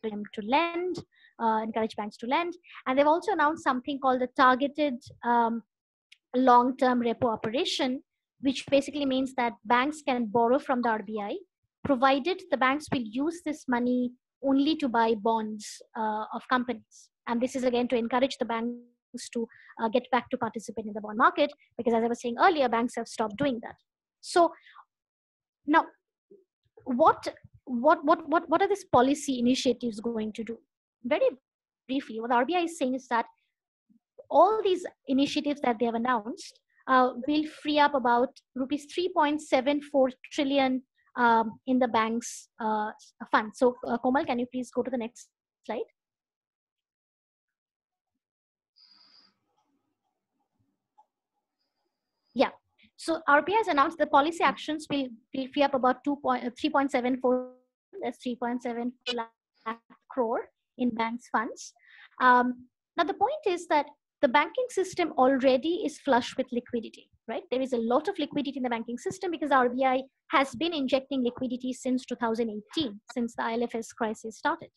for them to lend, encourage banks to lend. And they've also announced something called the targeted long-term repo operation, which basically means that banks can borrow from the RBI, provided the banks will use this money only to buy bonds of companies. And this is again to encourage the banks to get back to participate in the bond market, because as I was saying earlier, banks have stopped doing that. So now, what are these policy initiatives going to do? Very briefly, what the RBI is saying is that all these initiatives that they have announced will free up about rupees 3.74 trillion in the bank's fund. So Komal, can you please go to the next slide? Yeah. So RBI has announced the policy actions will free up about 3.74, that's 3.74 lakh crore in banks' funds. Now the point is that the banking system already is flush with liquidity, right? There is a lot of liquidity in the banking system because the RBI has been injecting liquidity since 2018, since the IL&FS crisis started.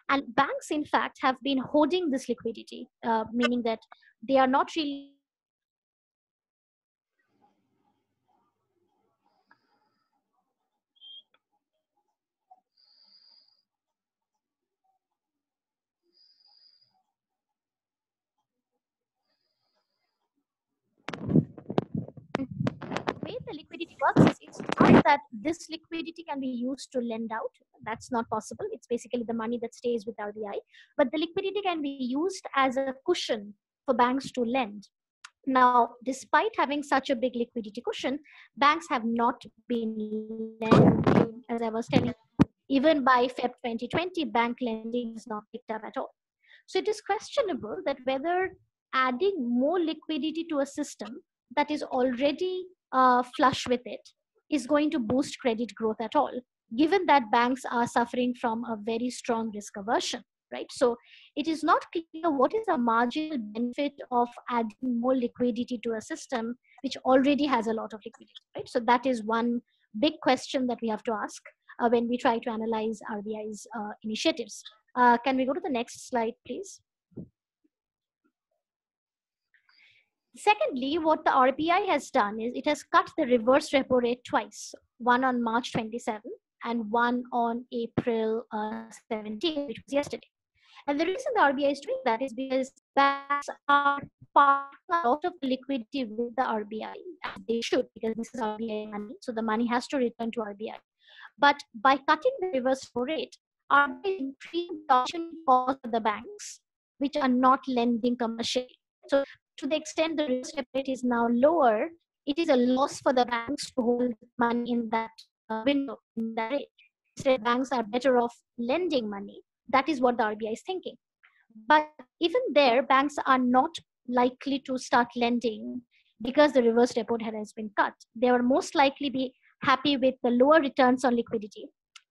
And banks, in fact, have been hoarding this liquidity, meaning that they are not really way the liquidity works is it's not that this liquidity can be used to lend out. That's not possible. It's basically the money that stays with RBI. But the liquidity can be used as a cushion for banks to lend. Now, despite having such a big liquidity cushion, banks have not been lending, as I was telling you. Even by Feb 2020, bank lending is not picked up at all. So it is questionable that whether adding more liquidity to a system that is already flush with it is going to boost credit growth at all, given that banks are suffering from a very strong risk aversion, right? So it is not clear what is the marginal benefit of adding more liquidity to a system which already has a lot of liquidity, right? So that is one big question that we have to ask when we try to analyze RBI's initiatives. Can we go to the next slide, please? Secondly, what the RBI has done is it has cut the reverse repo rate twice, one on March 27 and one on April 17, which was yesterday. And the reason the RBI is doing that is because banks are parking a lot of liquidity with the RBI, as they should, because this is RBI money, so the money has to return to RBI. But by cutting the reverse repo rate, RBI is increasing the option cost of the banks, which are not lending commercially. So to the extent the reverse repo rate is now lower, it is a loss for the banks to hold money in that window, in that rate. Instead, banks are better off lending money. That is what the RBI is thinking. But even there, banks are not likely to start lending because the reverse repo rate has been cut. They will most likely be happy with the lower returns on liquidity,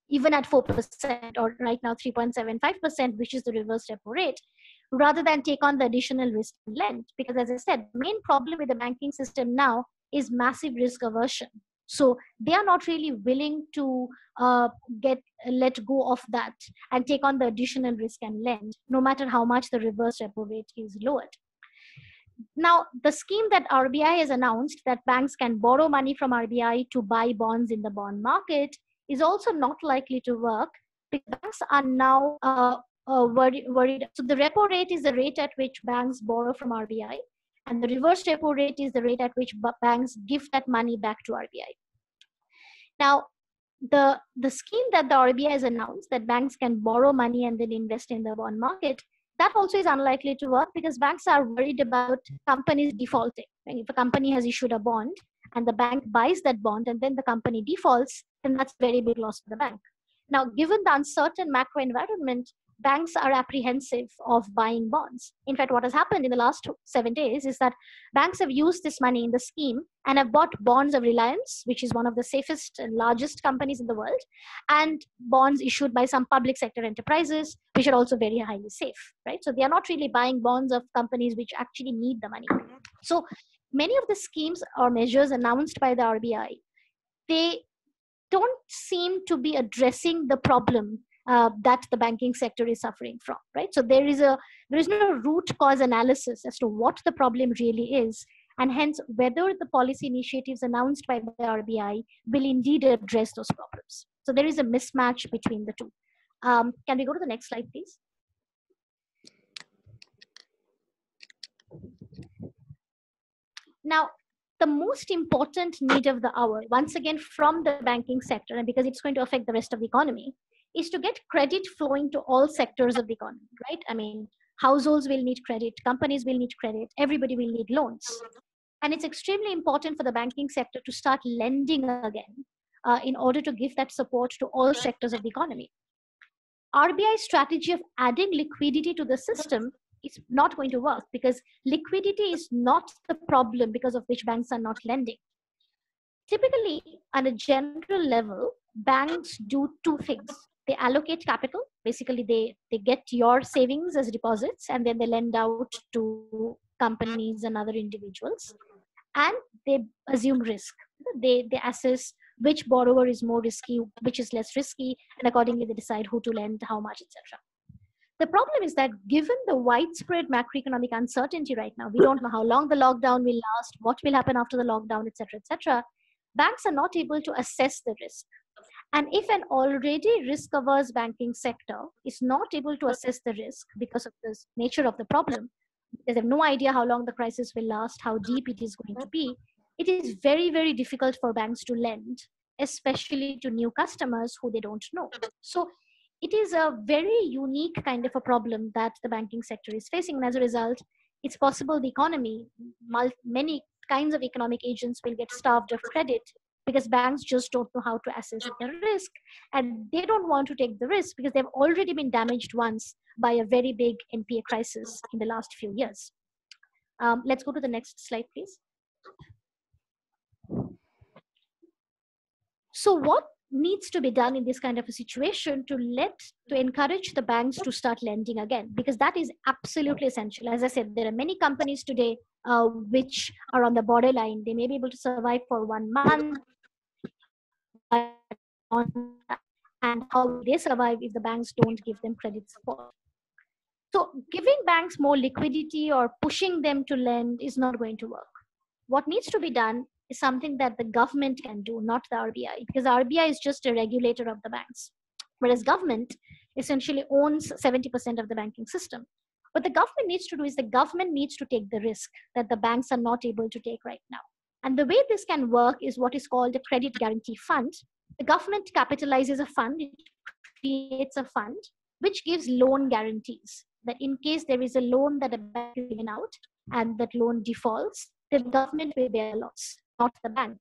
even at 4% or right now 3.75%, which is the reverse repo rate, rather than take on the additional risk and lend. Because as I said, the main problem with the banking system now is massive risk aversion. So they are not really willing to let go of that and take on the additional risk and lend, no matter how much the reverse repo rate is lowered. Now, the scheme that RBI has announced that banks can borrow money from RBI to buy bonds in the bond market is also not likely to work because banks are now worried. So the repo rate is the rate at which banks borrow from RBI, and the reverse repo rate is the rate at which banks give that money back to RBI. Now, the scheme that the RBI has announced that banks can borrow money and then invest in the bond market, that also is unlikely to work because banks are worried about companies defaulting. And if a company has issued a bond and the bank buys that bond and then the company defaults, then that's a very big loss for the bank. Now, given the uncertain macro environment, banks are apprehensive of buying bonds. In fact, what has happened in the last 7 days is that banks have used this money in the scheme and have bought bonds of Reliance, which is one of the safest and largest companies in the world, and bonds issued by some public sector enterprises, which are also very highly safe, right? So they are not really buying bonds of companies which actually need the money. So many of the schemes or measures announced by the RBI, they don't seem to be addressing the problem that the banking sector is suffering from, right? So there is no root cause analysis as to what the problem really is, and hence whether the policy initiatives announced by the RBI will indeed address those problems. So there is a mismatch between the two. Can we go to the next slide, please? Now, the most important need of the hour, once again from the banking sector, and because it's going to affect the rest of the economy, is to get credit flowing to all sectors of the economy, right? I mean, households will need credit, companies will need credit, everybody will need loans. And it's extremely important for the banking sector to start lending again in order to give that support to all sectors of the economy. RBI's strategy of adding liquidity to the system is not going to work because liquidity is not the problem because of which banks are not lending. Typically, on a general level, banks do two things. They allocate capital. Basically, they get your savings as deposits and then they lend out to companies and other individuals. And they assume risk. They assess which borrower is more risky, which is less risky, and accordingly they decide who to lend, how much, etc. The problem is that given the widespread macroeconomic uncertainty right now, we don't know how long the lockdown will last, what will happen after the lockdown, etc. Banks are not able to assess the risk. And if an already risk-averse banking sector is not able to assess the risk because of the nature of the problem, because they have no idea how long the crisis will last, how deep it is going to be, it is very, very difficult for banks to lend, especially to new customers who they don't know. So it is a very unique kind of a problem that the banking sector is facing. And as a result, it's possible the economy, many kinds of economic agents will get starved of credit because banks just don't know how to assess the risk. And they don't want to take the risk because they've already been damaged once by a very big NPA crisis in the last few years. Let's go to the next slide, please. So what needs to be done in this kind of a situation to encourage the banks to start lending again? Because that is absolutely essential. As I said, there are many companies today which are on the borderline. They may be able to survive for 1 month, and how will they survive if the banks don't give them credit support? So giving banks more liquidity or pushing them to lend is not going to work. What needs to be done is something that the government can do, not the RBI, because the RBI is just a regulator of the banks, whereas government essentially owns 70% of the banking system. What the government needs to do is the government needs to take the risk that the banks are not able to take right now. And the way this can work is what is called a credit guarantee fund. The government capitalizes a fund, it creates a fund, which gives loan guarantees that in case there is a loan that a bank is given out and that loan defaults, the government will bear the loss, not the bank.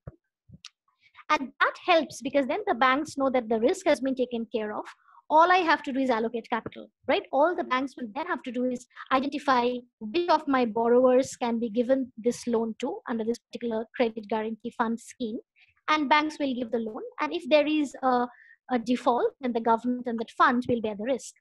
And that helps because then the banks know that the risk has been taken care of. All I have to do is allocate capital, right? All the banks will then have to do is identify which of my borrowers can be given this loan to under this particular credit guarantee fund scheme. And banks will give the loan. And if there is a default, then the government and that fund will bear the risk.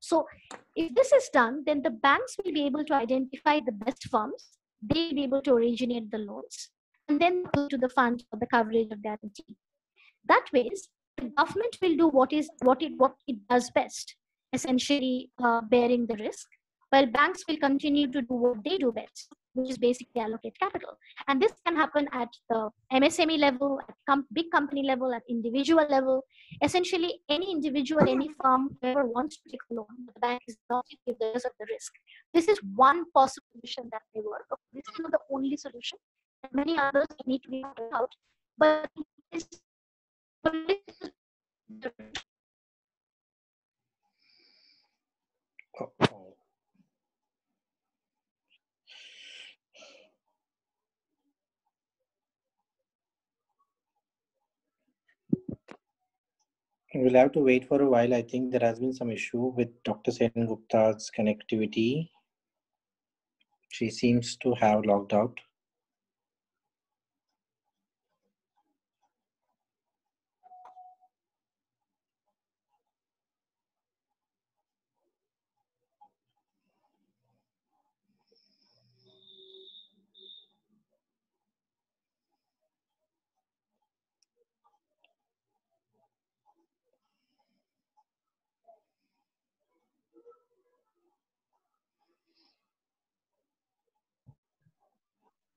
So if this is done, then the banks will be able to identify the best firms. They will be able to originate the loans and then go to the fund for the coverage of guarantee. That way, the government will do what it does best, essentially bearing the risk, while banks will continue to do what they do best, which is basically allocate capital. And this can happen at the MSME level, at big company level, at individual level. Essentially, any individual, any firm, whoever wants to take a loan, the bank is not to give the rest of the risk. This is one possible solution that may work. This is not the only solution. Many others need to be figured out. But this We'll have to wait for a while. I think there has been some issue with Dr. Sengupta's connectivity. She seems to have logged out.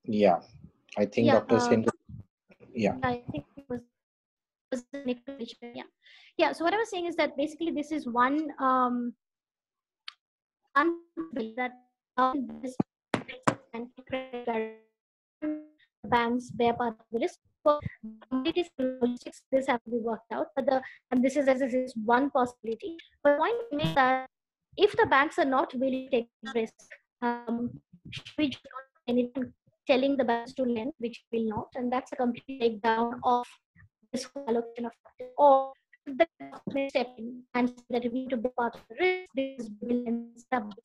Yeah, I think Yeah, Dr. Sen. Yeah. I think it was technical glitch. Yeah. So what I was saying is that basically this is one bill that this and banks bear part of the risk. For commodities and logistics, this have to be worked out. But and this is one possibility. But the point is that if the banks are not willing to take risk, should we just not do anything telling the banks to lend, which will not, and that's a complete breakdown of this whole allocation of capital. Or should the government step in and say that we need to be part of the risk because we will then set up this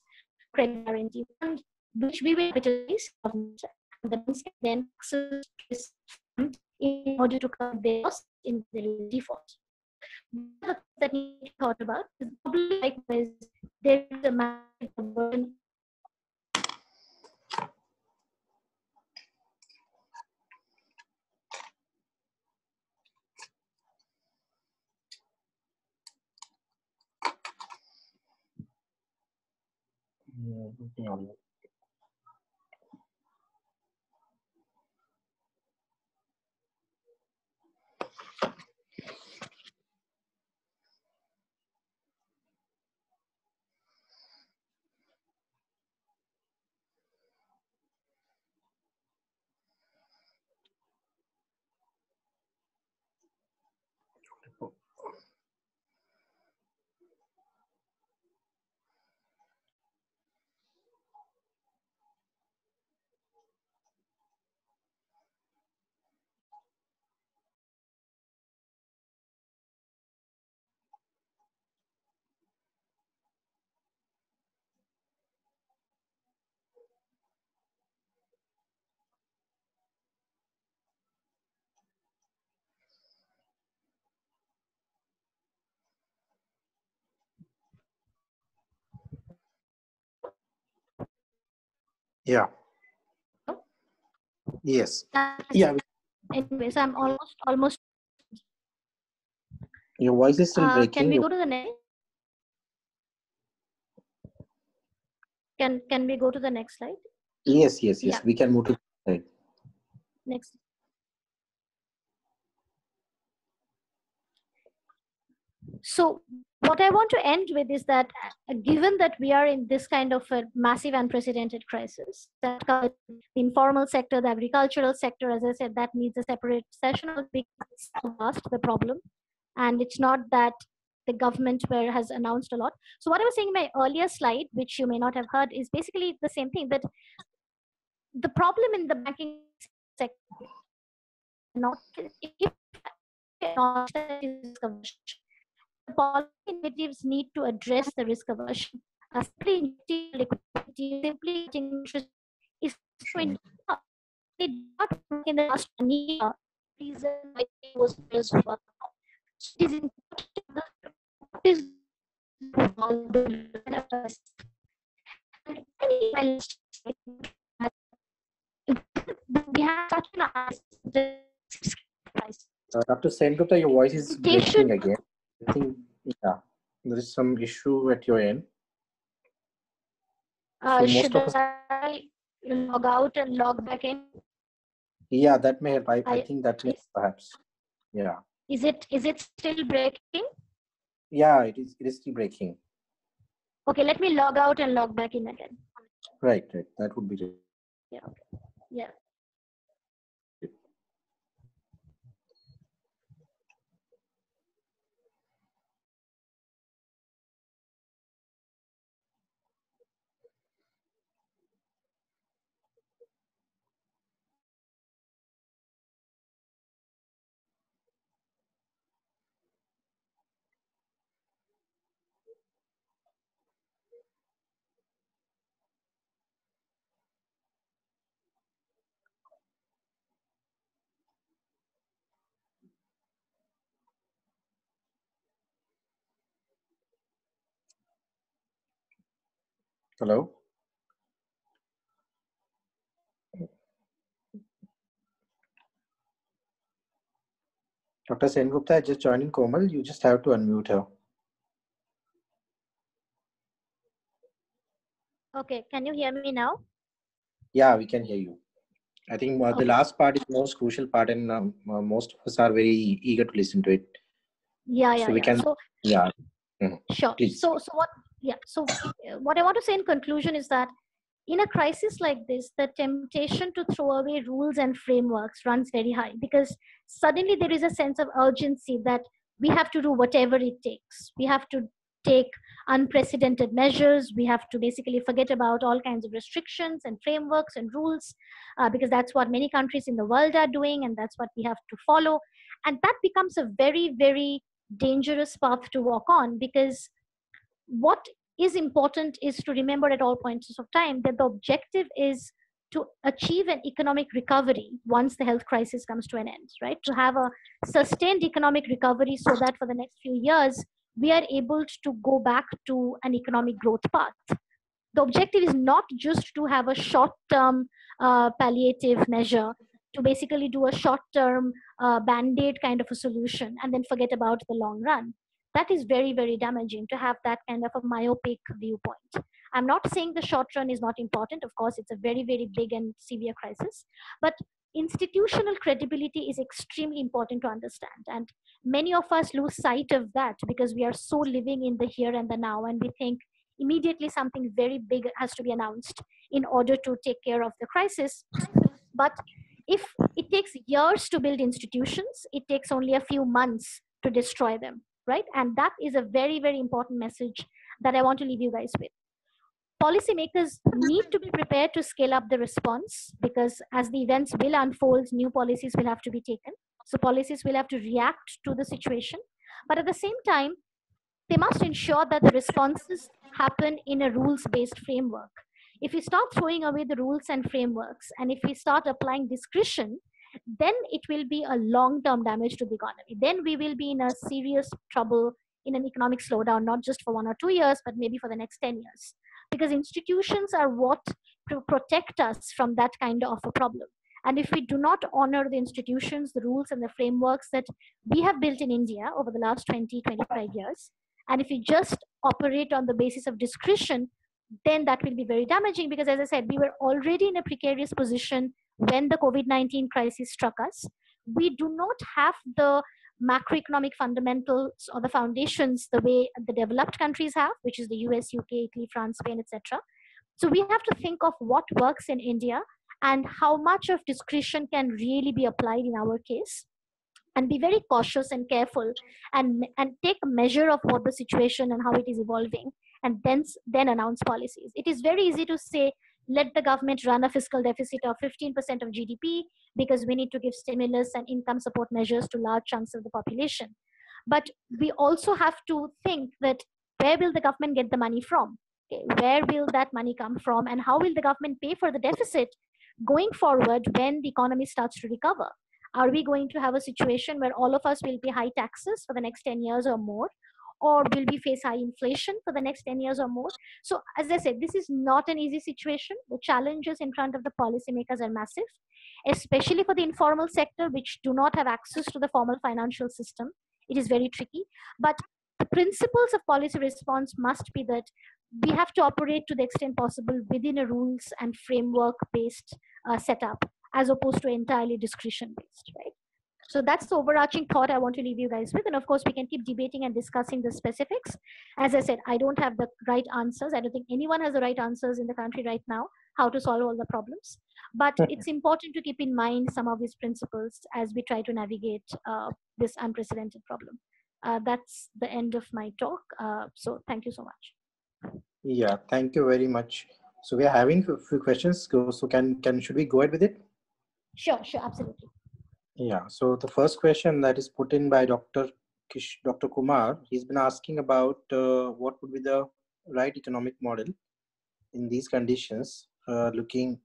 credit guarantee fund, which we will capitalize government, and the banks can then access this fund in order to cover their loss in the default. The things that need to be thought about is probably likewise there is a massive burden. Yeah. Yes. Yeah. Anyways, I'm almost. Your voice is still breaking. Can we go to the next? Can we go to the next slide? Yes. Yeah. We can move to the slide. Next. So what I want to end with is that given that we are in this kind of a massive unprecedented crisis, that the informal sector, the agricultural sector, as I said, that needs a separate session because it's so vast, the problem. And it's not that the government has announced a lot. So what I was saying in my earlier slide, which you may not have heard, is basically the same thing, that the problem in the banking sector, not if not that is risk aversion. The policy initiatives need to address the risk aversion. Simply injecting liquidity, simply getting interest is going to it did not work in the last 1 year. Reason why it was work. So it is important what is we have such an Dr. Sengupta, your voice is breaking again. I think, yeah, there is some issue at your end. So should I log out and log back in? Yeah, that may help. I think that may perhaps. Yeah. Is it still breaking? Yeah, it is still breaking. Okay, let me log out and log back in again. Right. That would be great. Yeah. Okay. Yeah. Hello? Dr. Sengupta just joined in Komal. You just have to unmute her. Okay, can you hear me now? Yeah, we can hear you. I think the Okay. last part is the most crucial part, and most of us are very eager to listen to it. Yeah, So yeah, we yeah. can, So yeah, sure. please. So what? Yeah. So what I want to say in conclusion is that in a crisis like this, the temptation to throw away rules and frameworks runs very high, because suddenly there is a sense of urgency that we have to do whatever it takes. We have to take unprecedented measures. We have to basically forget about all kinds of restrictions and frameworks and rules, because that's what many countries in the world are doing, and that's what we have to follow. And that becomes a very, very dangerous path to walk on, because what is important is to remember at all points of time that the objective is to achieve an economic recovery once the health crisis comes to an end, right? To have a sustained economic recovery so that for the next few years, we are able to go back to an economic growth path. The objective is not just to have a short term palliative measure, to basically do a short term band aid kind of a solution and then forget about the long run. That is very, very damaging to have that kind of a myopic viewpoint. I'm not saying the short run is not important. Of course, it's a very, very big and severe crisis. But institutional credibility is extremely important to understand. And many of us lose sight of that because we are so living in the here and the now, and we think immediately something very big has to be announced in order to take care of the crisis. But if it takes years to build institutions, it takes only a few months to destroy them, right? And that is a very, very important message that I want to leave you guys with. Policymakers need to be prepared to scale up the response, because as the events will unfold, new policies will have to be taken. So policies will have to react to the situation. But at the same time, they must ensure that the responses happen in a rules-based framework. If we start throwing away the rules and frameworks, and if we start applying discretion, then it will be a long-term damage to the economy. Then we will be in a serious trouble in an economic slowdown, not just for 1 or 2 years, but maybe for the next 10 years. Because institutions are what protect us from that kind of a problem. And if we do not honor the institutions, the rules, and the frameworks that we have built in India over the last 20, 25 years, and if we just operate on the basis of discretion, then that will be very damaging, because, as I said, we were already in a precarious position when the COVID-19 crisis struck us. We do not have the macroeconomic fundamentals or the foundations the way the developed countries have, which is the US, UK, Italy, France, Spain, etc. So we have to think of what works in India and how much of discretion can really be applied in our case, and be very cautious and careful, and take a measure of what the situation and how it is evolving, and then announce policies. It is very easy to say, let the government run a fiscal deficit of 15% of GDP because we need to give stimulus and income support measures to large chunks of the population. But we also have to think that where will the government get the money from? Okay, where will that money come from, and how will the government pay for the deficit going forward when the economy starts to recover? Are we going to have a situation where all of us will pay high taxes for the next 10 years or more? Or will we face high inflation for the next 10 years or more? So, as I said, this is not an easy situation. The challenges in front of the policymakers are massive, especially for the informal sector, which do not have access to the formal financial system. It is very tricky. But the principles of policy response must be that we have to operate to the extent possible within a rules and framework based setup, as opposed to entirely discretion based, right? So that's the overarching thought I want to leave you guys with. And of course, we can keep debating and discussing the specifics. As I said, I don't have the right answers. I don't think anyone has the right answers in the country right now, how to solve all the problems. But it's important to keep in mind some of these principles as we try to navigate this unprecedented problem. That's the end of my talk. So thank you so much. Yeah, thank you very much. So we are having a few questions. So should we go ahead with it? Sure, absolutely. Yeah. So the first question that is put in by Dr. Kumar, he's been asking about what would be the right economic model in these conditions, looking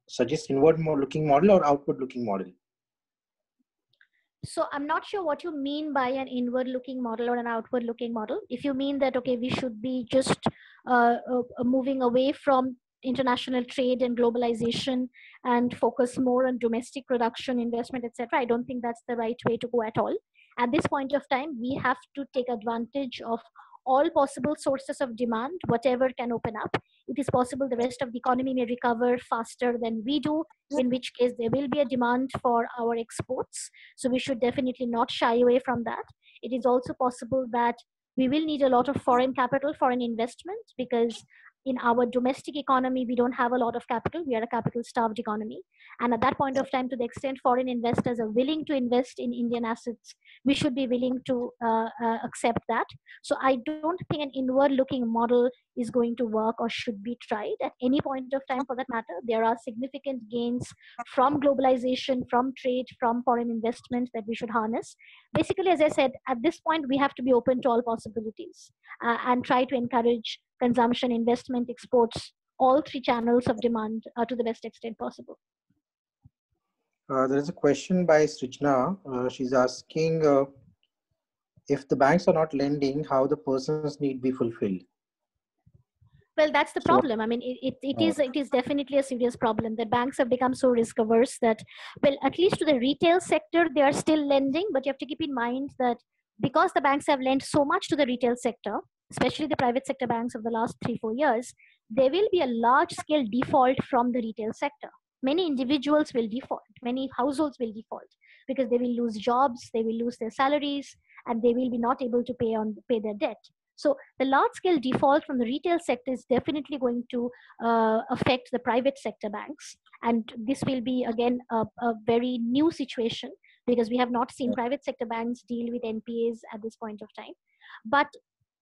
suggest inward looking model or outward looking model. So I'm not sure what you mean by an inward looking model or an outward looking model. If you mean that, okay, we should be just moving away from international trade and globalization and focus more on domestic production, investment, etc., I don't think that's the right way to go at all. At this point of time, we have to take advantage of all possible sources of demand, whatever can open up. It is possible the rest of the economy may recover faster than we do, in which case there will be a demand for our exports. So we should definitely not shy away from that. It is also possible that we will need a lot of foreign capital, foreign investment, because in our domestic economy, we don't have a lot of capital. We are a capital starved economy. And at that point of time, to the extent foreign investors are willing to invest in Indian assets, we should be willing to accept that. So I don't think an inward looking model is going to work or should be tried at any point of time for that matter. There are significant gains from globalization, from trade, from foreign investment that we should harness. Basically, as I said, at this point, we have to be open to all possibilities and try to encourage consumption, investment, exports, all three channels of demand to the best extent possible. There is a question by Srijna. She's asking if the banks are not lending, how the person's need be fulfilled? Well, that's the problem. I mean, it is definitely a serious problem that banks have become so risk averse that, well, at least to the retail sector, they are still lending. But you have to keep in mind that because the banks have lent so much to the retail sector, especially the private sector banks of the last 3-4 years, there will be a large scale default from the retail sector. Many individuals will default, many households will default because they will lose jobs, they will lose their salaries, and they will be not able to pay their debt. So the large scale default from the retail sector is definitely going to affect the private sector banks. And this will be, again, a very new situation because we have not seen private sector banks deal with NPAs at this point of time. But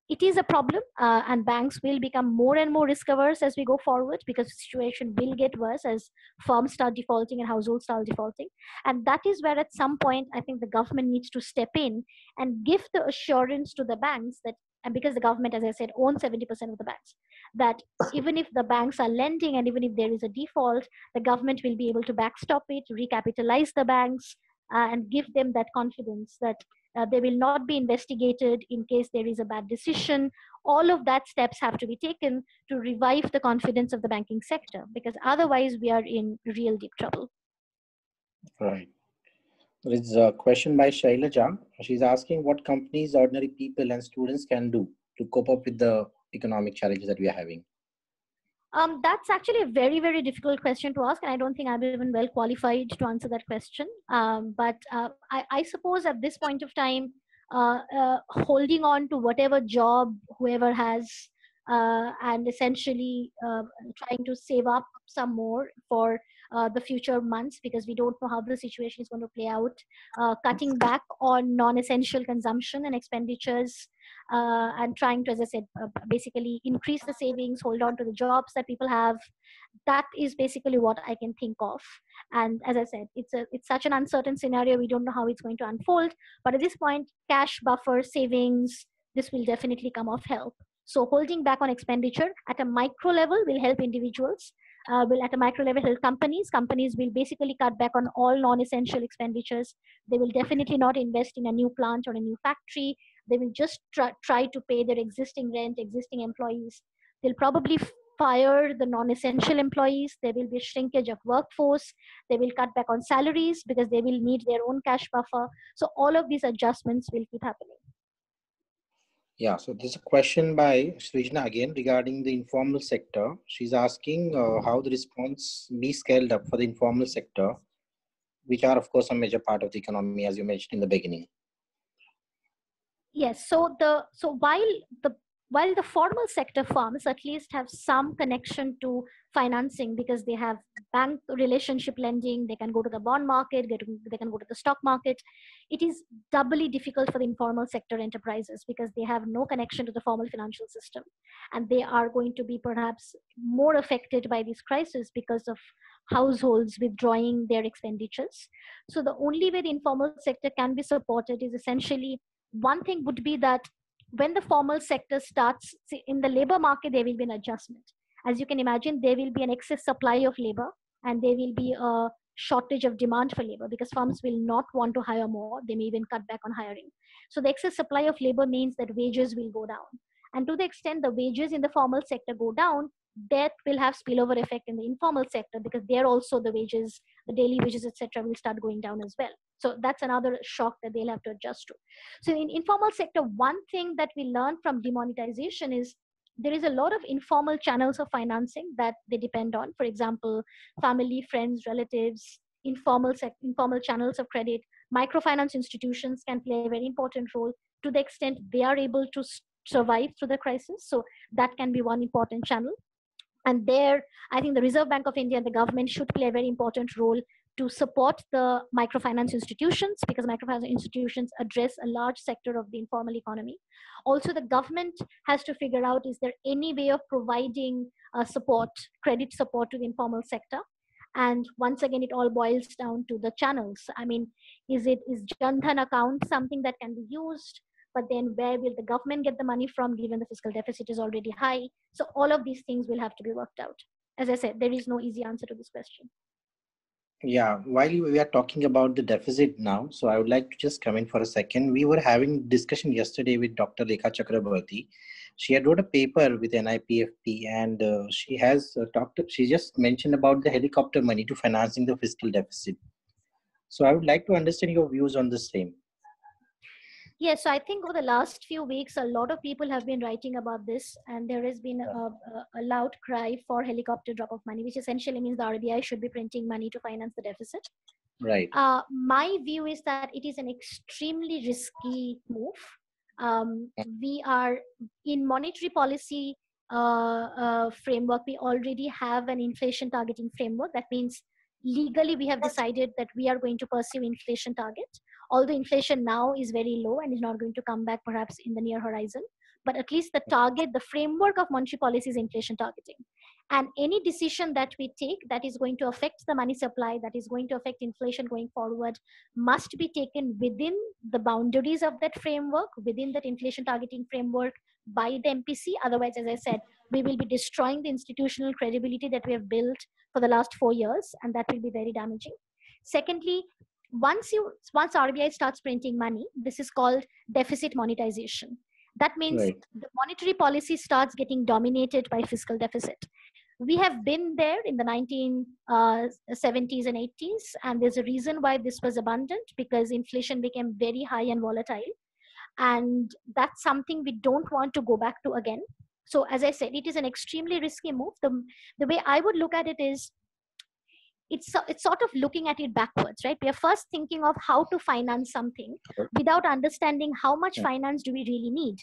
it is a problem, and banks will become more and more risk averse as we go forward because the situation will get worse as firms start defaulting and households start defaulting. And that is where at some point, I think the government needs to step in and give the assurance to the banks that, and because the government, as I said, owns 70% of the banks, that even if the banks are lending and even if there is a default, the government will be able to backstop it, recapitalize the banks, and give them that confidence that they will not be investigated in case there is a bad decision. All of that steps have to be taken to revive the confidence of the banking sector, because otherwise we are in real deep trouble. Right. There is a question by Shailaja. She's asking what companies, ordinary people and students can do to cope up with the economic challenges that we are having. That's actually a very, very difficult question to ask, and I don't think I'm even well qualified to answer that question. But I suppose at this point of time, holding on to whatever job whoever has, and essentially trying to save up some more for the future months, because we don't know how the situation is going to play out, cutting back on non-essential consumption and expenditures, and trying to, as I said, basically increase the savings, hold on to the jobs that people have. That is basically what I can think of. And as I said, it's such an uncertain scenario. We don't know how it's going to unfold. But at this point, cash buffer, savings, this will definitely come of help. So holding back on expenditure at a micro level will help individuals. Will at a micro level help companies. Companies will basically cut back on all non-essential expenditures. They will definitely not invest in a new plant or a new factory. They will just try to pay their existing rent, existing employees. They'll probably fire the non-essential employees. There will be a shrinkage of workforce. They will cut back on salaries because they will need their own cash buffer. So all of these adjustments will keep happening. Yeah, so there's a question by Srijna again regarding the informal sector. She's asking how the response be scaled up for the informal sector, which are, of course, a major part of the economy, as you mentioned in the beginning. Yes, so while the formal sector firms at least have some connection to financing because they have bank relationship lending, they can go to the bond market, they can go to the stock market. It is doubly difficult for the informal sector enterprises because they have no connection to the formal financial system, and they are going to be perhaps more affected by this crisis because of households withdrawing their expenditures. So the only way the informal sector can be supported is essentially, one thing would be that when the formal sector starts in the labor market, there will be an adjustment. As you can imagine, there will be an excess supply of labor and there will be a shortage of demand for labor because firms will not want to hire more. They may even cut back on hiring. So the excess supply of labor means that wages will go down. And to the extent the wages in the formal sector go down, that will have spillover effect in the informal sector because there also the wages, the daily wages, etc., will start going down as well. So that's another shock that they'll have to adjust to. So in informal sector, one thing that we learned from demonetization is there is a lot of informal channels of financing that they depend on. For example, family, friends, relatives, informal channels of credit. Microfinance institutions can play a very important role to the extent they are able to survive through the crisis. So that can be one important channel. And there, I think the Reserve Bank of India and the government should play a very important role to support the microfinance institutions, because microfinance institutions address a large sector of the informal economy. Also, the government has to figure out, is there any way of providing support, credit support to the informal sector? And once again, it all boils down to the channels. I mean, is Jan Dhan account something that can be used? But then where will the government get the money from, given the fiscal deficit is already high? So all of these things will have to be worked out. As I said, there is no easy answer to this question. Yeah, while we are talking about the deficit now, so I would like to just come in for a second. We were having discussion yesterday with Dr. Lekha Chakrabarty. She had wrote a paper with NIPFP, and she just mentioned about the helicopter money to financing the fiscal deficit. So I would like to understand your views on the same. Yes, so I think over the last few weeks, a lot of people have been writing about this, and there has been a loud cry for helicopter drop of money, which essentially means the RBI should be printing money to finance the deficit. Right. My view is that it is an extremely risky move. We are in monetary policy framework. We already have an inflation targeting framework. That means legally we have decided that we are going to pursue inflation target, although inflation now is very low and is not going to come back perhaps in the near horizon. But at least the target, the framework of monetary policy is inflation targeting. And any decision that we take that is going to affect the money supply, that is going to affect inflation going forward, must be taken within the boundaries of that framework, within that inflation targeting framework by the MPC. Otherwise, as I said, we will be destroying the institutional credibility that we have built for the last 4 years, and that will be very damaging. Secondly, once RBI starts printing money, this is called deficit monetization. That means the monetary policy starts getting dominated by fiscal deficit. We have been there in the 1970s and 80s, and there's a reason why this was abundant, because inflation became very high and volatile. And that's something we don't want to go back to again. So as I said, it is an extremely risky move. The way I would look at it is, it's sort of looking at it backwards, right? We are first thinking of how to finance something without understanding how much finance do we really need,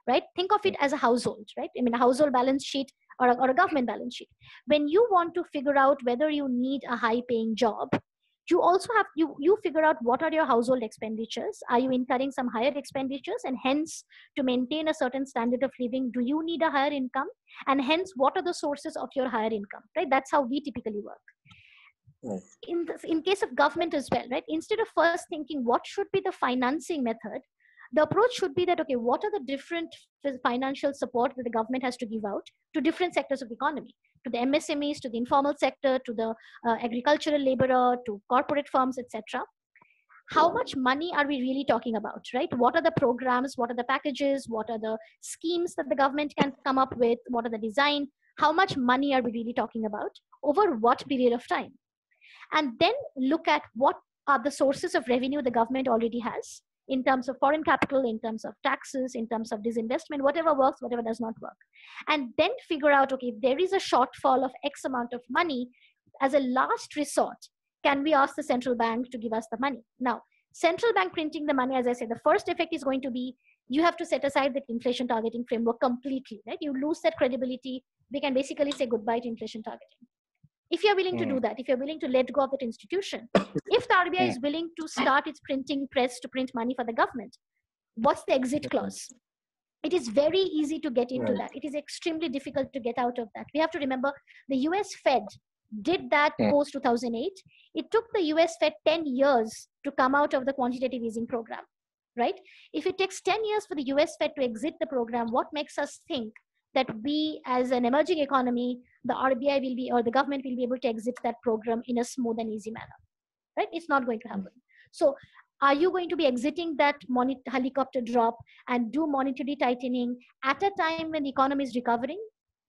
right? Think of it as a household, right? I mean, a household balance sheet or a government balance sheet. When you want to figure out whether you need a high-paying job, you also have you figure out what are your household expenditures. Are you incurring some higher expenditures, and hence to maintain a certain standard of living, do you need a higher income? And hence, what are the sources of your higher income, right? That's how we typically work. In case of government as well, right? Instead of first thinking what should be the financing method, the approach should be that, okay, what are the different financial support that the government has to give out to different sectors of the economy, to the MSMEs, to the informal sector, to the agricultural laborer, to corporate firms, etc. How much money are we really talking about, right? What are the programs? What are the packages? What are the schemes that the government can come up with? What are the design? How much money are we really talking about? Over what period of time? And then look at what are the sources of revenue the government already has in terms of foreign capital, in terms of taxes, in terms of disinvestment, whatever works, whatever does not work. And then figure out, okay, if there is a shortfall of X amount of money, as a last resort, can we ask the central bank to give us the money? Now, central bank printing the money, as I said, the first effect is going to be, you have to set aside the inflation targeting framework completely, right? You lose that credibility. We can basically say goodbye to inflation targeting. If you're willing to do that, if you're willing to let go of that institution, if the RBI is willing to start its printing press to print money for the government, what's the exit clause? It is very easy to get into that. It is extremely difficult to get out of that. We have to remember the US Fed did that post 2008. It took the US Fed 10 years to come out of the quantitative easing program, right? If it takes 10 years for the US Fed to exit the program, what makes us think that we, as an emerging economy, the RBI will be, or the government will be able to exit that program in a smooth and easy manner, right? It's not going to happen. So are you going to be exiting that helicopter drop and do monetary tightening at a time when the economy is recovering?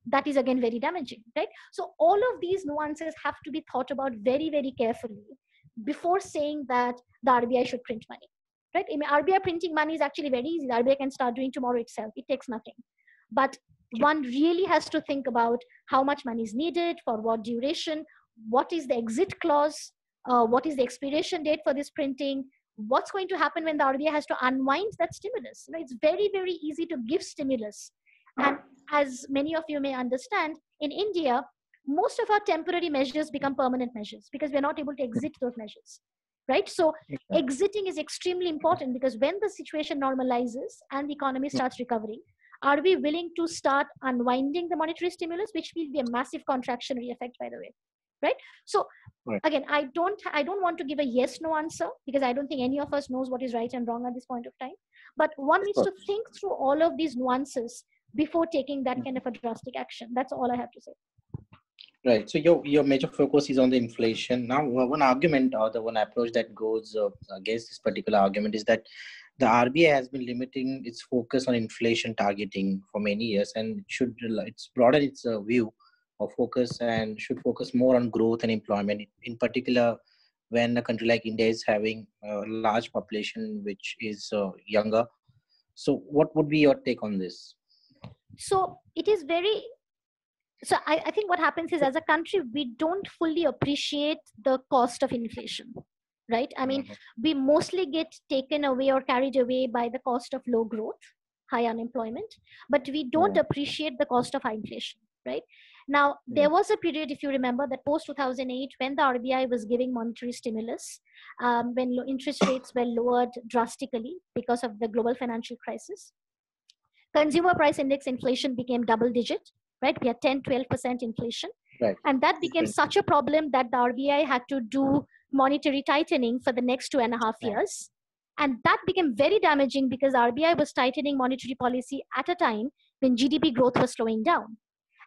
That is again very damaging, right? So all of these nuances have to be thought about very, very carefully before saying that the RBI should print money, right? I mean, RBI printing money is actually very easy. The RBI can start doing tomorrow itself. It takes nothing. But one really has to think about how much money is needed, for what duration, what is the exit clause, what is the expiration date for this printing, what's going to happen when the RBI has to unwind that stimulus. You know, it's very, very easy to give stimulus. And as many of you may understand, in India, most of our temporary measures become permanent measures because we're not able to exit those measures, right? So exiting is extremely important, because when the situation normalizes and the economy starts recovering, are we willing to start unwinding the monetary stimulus, which will be a massive contractionary effect, by the way, right? So again, I don't want to give a yes no answer, because I don't think any of us knows what is right and wrong at this point of time. But one needs to think through all of these nuances before taking that kind of a drastic action. That's all I have to say. Right. So your major focus is on the inflation. Now, one argument or the one approach that goes against this particular argument is that the RBI has been limiting its focus on inflation targeting for many years, and it's broadened its view of focus and should focus more on growth and employment, in particular when a country like India is having a large population which is younger. So what would be your take on this? So it is very, so I think what happens is, as a country, we don't fully appreciate the cost of inflation, right? I mean, we mostly get taken away or carried away by the cost of low growth, high unemployment, but we don't appreciate the cost of high inflation, right? Now, there was a period, if you remember, that post 2008, when the RBI was giving monetary stimulus, when interest rates were lowered drastically because of the global financial crisis, consumer price index inflation became double digit, right? We had 10-12% inflation. Right. And that became such a problem that the RBI had to do monetary tightening for the next 2.5 years. And that became very damaging, because RBI was tightening monetary policy at a time when GDP growth was slowing down.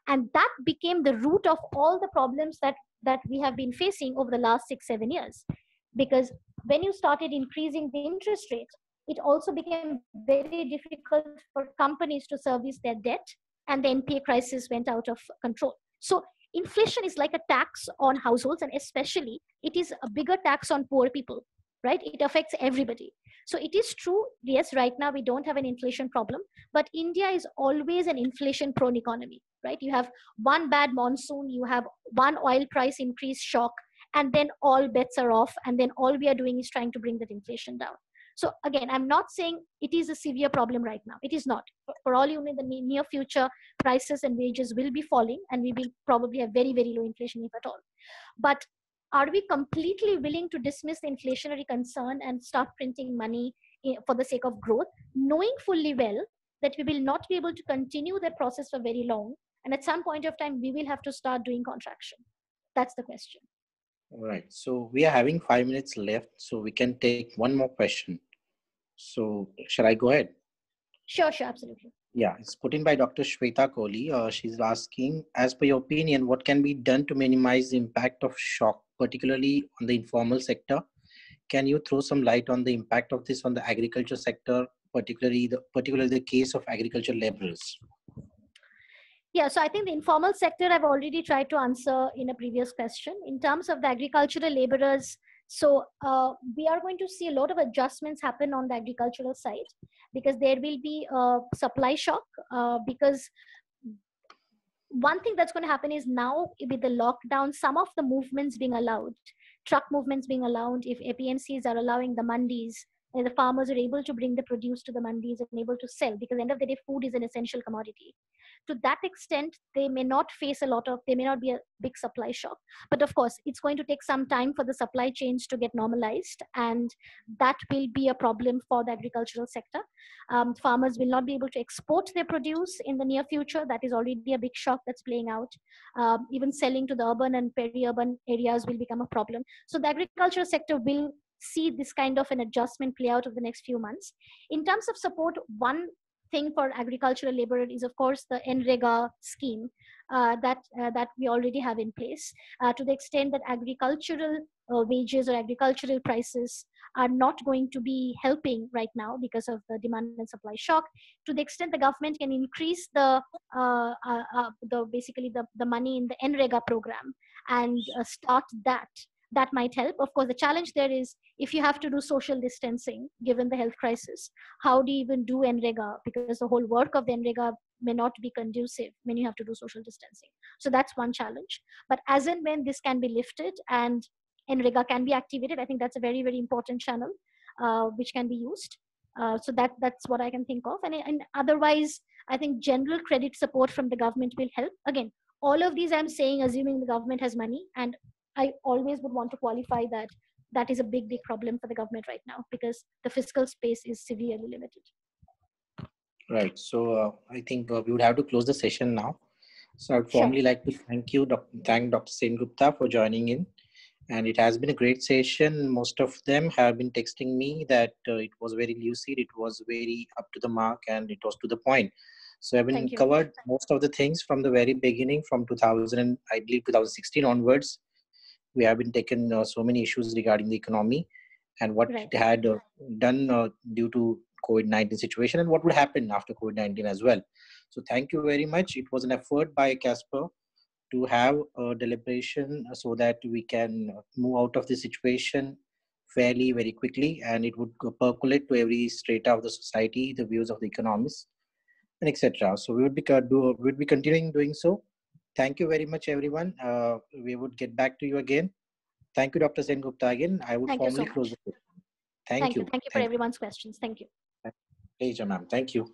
And that became the root of all the problems that we have been facing over the last 6-7 years. Because when you started increasing the interest rate, it also became very difficult for companies to service their debt, and the NPA crisis went out of control. So inflation is like a tax on households, and especially it is a bigger tax on poor people, right? It affects everybody. So it is true, yes, right now we don't have an inflation problem, but India is always an inflation-prone economy, right? You have one bad monsoon, you have one oil price increase shock, and then all bets are off, and then all we are doing is trying to bring that inflation down. So again, I'm not saying it is a severe problem right now. It is not. For all you know, in the near future, prices and wages will be falling, and we will probably have very, very low inflation, if at all. But are we completely willing to dismiss the inflationary concern and start printing money for the sake of growth, knowing fully well that we will not be able to continue that process for very long, and at some point of time, we will have to start doing contraction? That's the question. All right. So we are having 5 minutes left, so we can take one more question. So shall I go ahead? Sure, absolutely. Yeah, it's put in by Dr. Shweta Kohli. She's asking, as per your opinion, what can be done to minimize the impact of shock, particularly on the informal sector? Can you throw some light on the impact of this on the agriculture sector, particularly the case of agriculture laborers? Yeah, so I think the informal sector I've already tried to answer in a previous question. In terms of the agricultural laborers, so we are going to see a lot of adjustments happen on the agricultural side, because there will be a supply shock, because one thing that's going to happen is, now with the lockdown, some of the movements being allowed, truck movements being allowed, if APMCs are allowing the mandis, and the farmers are able to bring the produce to the mandis and able to sell, because at the end of the day, food is an essential commodity. To that extent, they may not be a big supply shock. But of course, it's going to take some time for the supply chains to get normalized, and that will be a problem for the agricultural sector. Farmers will not be able to export their produce in the near future. That is already a big shock that's playing out. Even selling to the urban and peri-urban areas will become a problem. So the agricultural sector will see this kind of an adjustment play out over the next few months. In terms of support, one thing for agricultural labor is, of course, the NREGA scheme that we already have in place. To the extent that agricultural wages or agricultural prices are not going to be helping right now because of the demand and supply shock, to the extent the government can increase the money in the NREGA program and start that, that might help. Of course, the challenge there is if you have to do social distancing, given the health crisis, how do you even do NREGA? Because the whole work of the NREGA may not be conducive when you have to do social distancing. So that's one challenge. But as and when this can be lifted and NREGA can be activated, I think that's a very, very important channel which can be used. So that's what I can think of. And otherwise, I think general credit support from the government will help. Again, all of these I'm saying assuming the government has money, and I always would want to qualify that that is a big, big problem for the government right now because the fiscal space is severely limited. Right. So I think we would have to close the session now. So I would formally like to thank Dr. Sengupta for joining in. And it has been a great session. Most of them have been texting me that it was very lucid, it was very up to the mark, and it was to the point. So I've been covered most of the things from the very beginning, from 2000 and I believe 2016 onwards. We have been taken so many issues regarding the economy and what it had done due to COVID-19 situation and what would happen after COVID-19 as well. So thank you very much. It was an effort by Casper to have a deliberation so that we can move out of the situation fairly, very quickly, and it would percolate to every strata of the society, the views of the economists, and etc. So we would be continuing doing so. Thank you very much, everyone. We would get back to you again. Thank you, Dr. Sengupta. Again, I would formally close the session. Thank you. Thank you for everyone's questions. Thank you. Pleasure, ma'am. Thank you.